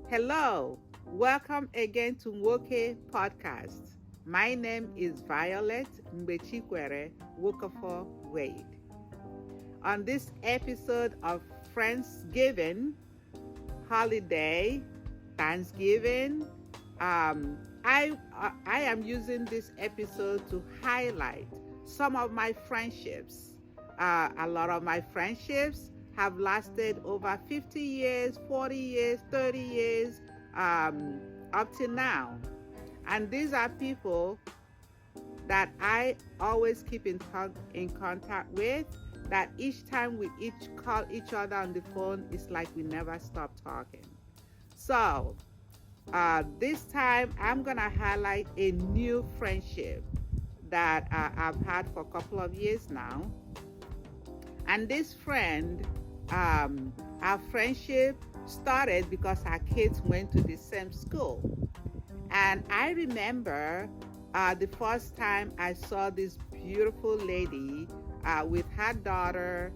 Hello, welcome again to Nwokea podcast. My name is Violet Mbechikwere Wokafo Wade. On this episode of Friendsgiving, holiday, Thanksgiving, I am using this episode to highlight some of my friendships. A lot of my friendships have lasted over 50 years, 40 years, 30 years, up to now. And these are people that I always keep in contact with, that each time we each call each other on the phone, it's like we never stop talking. So this time I'm going to highlight a new friendship that I've had for a couple of years now. And this friend, our friendship started because our kids went to the same school. And I remember the first time I saw this beautiful lady with her daughter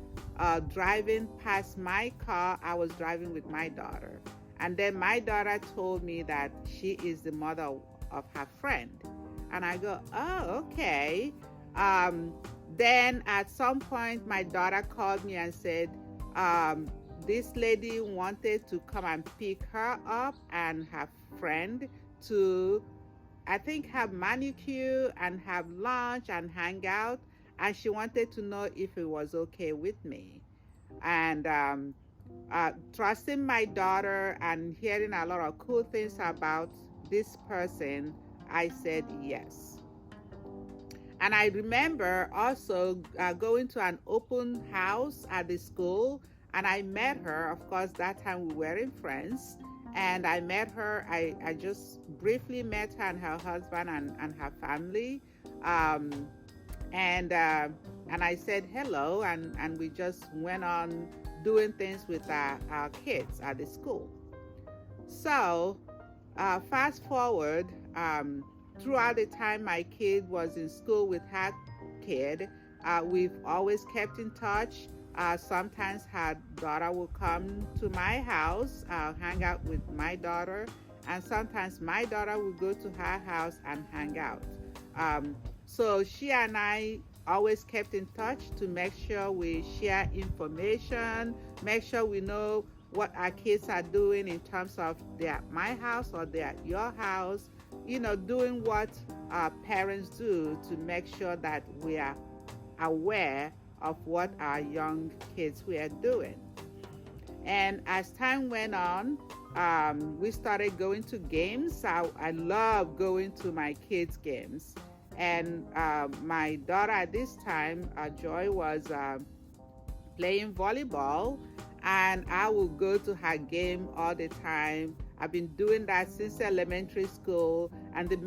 driving past my car. I was driving with my daughter. And then my daughter told me that she is the mother of her friend. And I go, oh, okay. Then at some point, my daughter called me and said, this lady wanted to come and pick her up and her friend to, I think, have manicure and have lunch and hang out. And she wanted to know if it was okay with me. And trusting my daughter and hearing a lot of cool things about this person, I said yes. And I remember also going to an open house at the school, and I met her. Of course, that time we weren't friends. And I met her. I just briefly met her and her husband and her family. And I said hello, and we just went on doing things with our kids at the school. So fast forward, throughout the time my kid was in school with her kid, we've always kept in touch. Sometimes her daughter will come to my house, hang out with my daughter, and sometimes my daughter will go to her house and hang out. So she and I always kept in touch to make sure we share information, make sure we know what our kids are doing in terms of they're at my house or they're at your house, doing what parents do to make sure that we are aware of what our young kids were doing. And as time went on, we started going to games. I love going to my kids' games. And my daughter at this time, Joy, was playing volleyball, and I would go to her game all the time. I've been doing that since elementary school, and the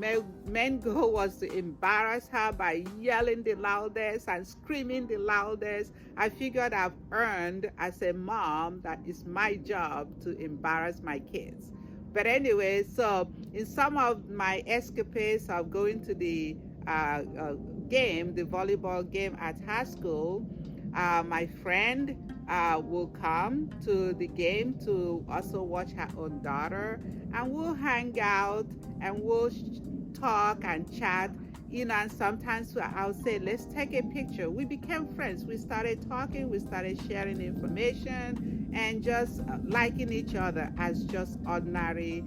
main goal was to embarrass her by yelling the loudest and screaming the loudest. I figured I've earned as a mom that it's my job to embarrass my kids. But anyway, so in some of my escapades of going to the game, the volleyball game at her school, my friend will come to the game to also watch her own daughter, and we'll hang out and we'll talk and chat, and sometimes I'll say, let's take a picture. We became friends. We started talking, we started sharing information and just liking each other as just ordinary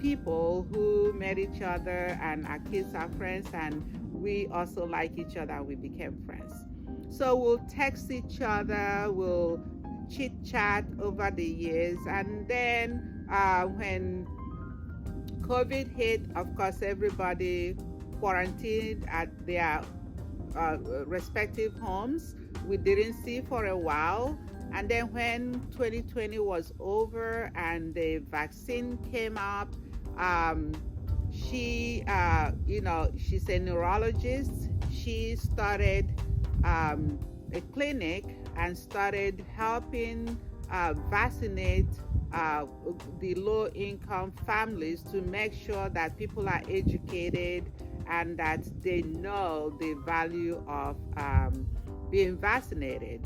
people who met each other, and our kids are friends, and we also like each other, and we became friends. So we'll text each other, we'll chit chat over the years. And then when COVID hit, of course, everybody quarantined at their respective homes. We didn't see for a while. And then when 2020 was over and the vaccine came up, she's a neurologist. She started a clinic and started helping vaccinate the low-income families to make sure that people are educated and that they know the value of being vaccinated.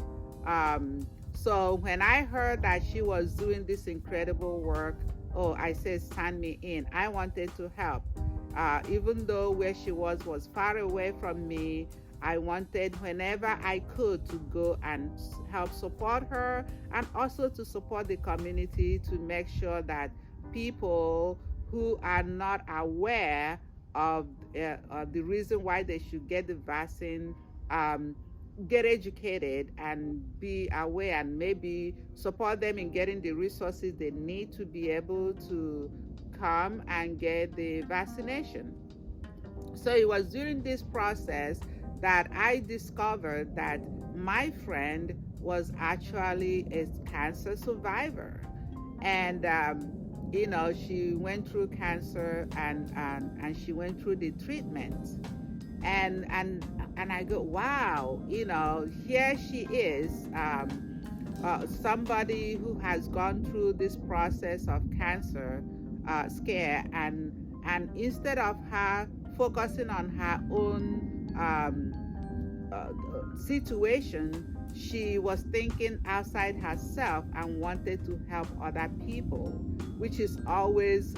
So when I heard that she was doing this incredible work, oh, I said, "Sign me in." I wanted to help. Even though where she was far away from me, I wanted whenever I could to go and help support her, and also to support the community to make sure that people who are not aware of the reason why they should get the vaccine um, get educated and be aware, and maybe support them in getting the resources they need to be able to come and get the vaccination. So it was during this process that I discovered that my friend was actually a cancer survivor. And, she went through cancer, and she went through the treatment. And I go, wow, here she is, somebody who has gone through this process of cancer scare, and instead of her focusing on her own situation, she was thinking outside herself and wanted to help other people, which is always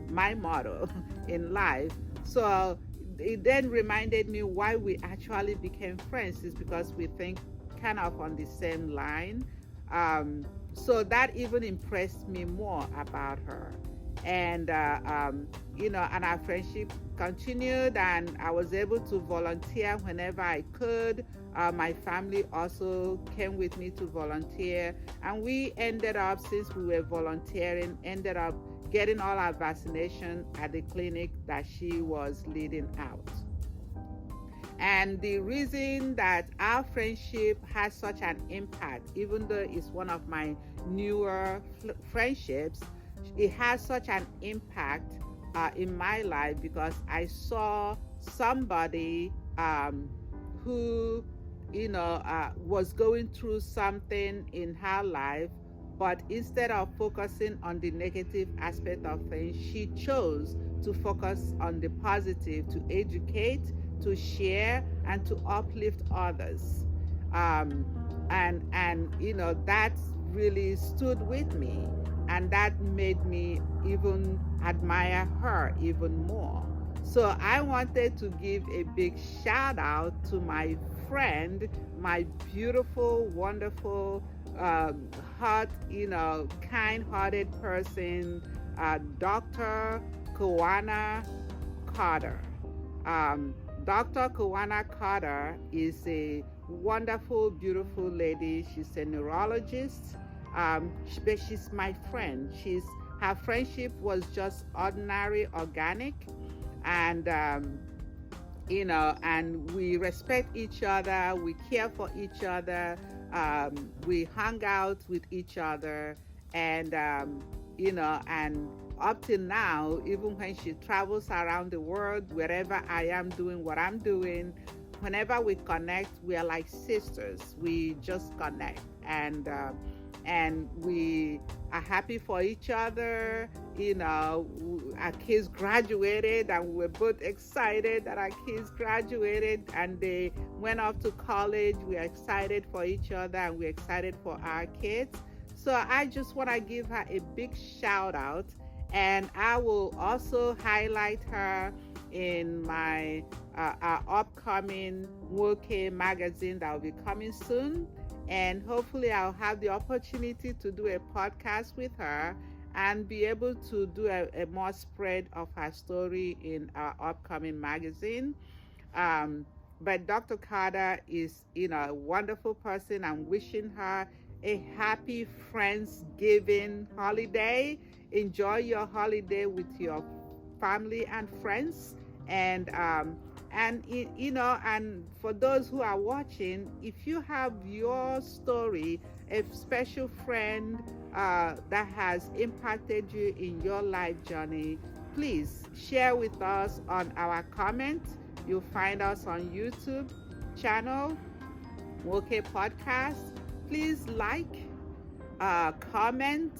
my motto in life. So it then reminded me why we actually became friends, is because we think kind of on the same line. So that even impressed me more about her. And, and our friendship continued, and I was able to volunteer whenever I could. My family also came with me to volunteer, and we ended up, since we were volunteering, ended up getting all our vaccination at the clinic that she was leading out. And the reason that our friendship has such an impact, even though it's one of my newer friendships, it has such an impact in my life, because I saw somebody who, was going through something in her life, but instead of focusing on the negative aspect of things, she chose to focus on the positive, to educate, to share, and to uplift others. And that really stood with me, and that made me even admire her even more. So I wanted to give a big shout out to my friend, my beautiful, wonderful, hot, kind-hearted person, Dr. Kawana Carter. Dr. Kawana Carter is a wonderful, beautiful lady. She's a neurologist, but she's my friend. Her friendship was just ordinary, organic, and and we respect each other. We care for each other. We hung out with each other, and and up till now, even when she travels around the world, wherever I am doing what I'm doing, whenever we connect, we are like sisters. We just connect, and we are happy for each other. Our kids graduated, and we're both excited that our kids graduated and they went off to college. We're excited for each other, and we're excited for our kids. So I just want to give her a big shout out, and I will also highlight her in my our upcoming Nwokea magazine that will be coming soon. And hopefully I'll have the opportunity to do a podcast with her and be able to do a more spread of her story in our upcoming magazine. But Dr. Carter is, a wonderful person. I'm wishing her a happy Friendsgiving holiday. Enjoy your holiday with your family and friends. And for those who are watching, if you have your story, a special friend that has impacted you in your life journey, please share with us on our comment. You'll find us on YouTube channel, Nwokea Podcast. Please like, comment,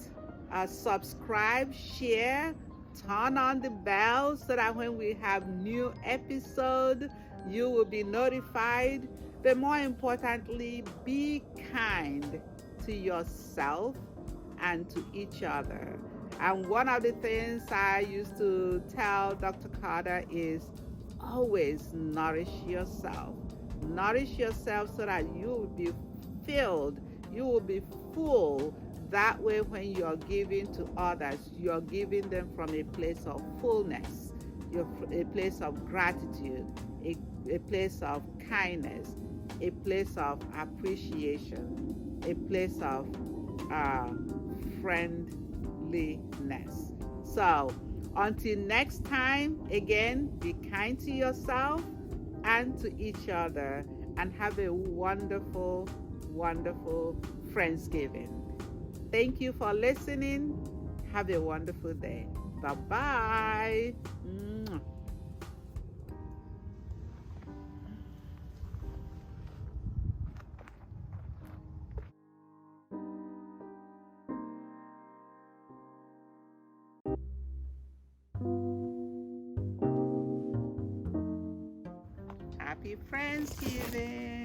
subscribe, share, turn on the bell so that when we have new episode, you will be notified. But more importantly, be kind, to yourself and to each other. And one of the things I used to tell Dr. Carter is always nourish yourself. Nourish yourself so that you will be filled, you will be full. That way, when you're giving to others, you're giving them from a place of fullness, a place of gratitude, a place of kindness, a place of appreciation, a place of uh, friendliness. So, until next time, again, be kind to yourself and to each other, and have a wonderful, wonderful Friendsgiving. Thank you for listening. Have a wonderful day. Bye-bye. Happy Friendsgiving.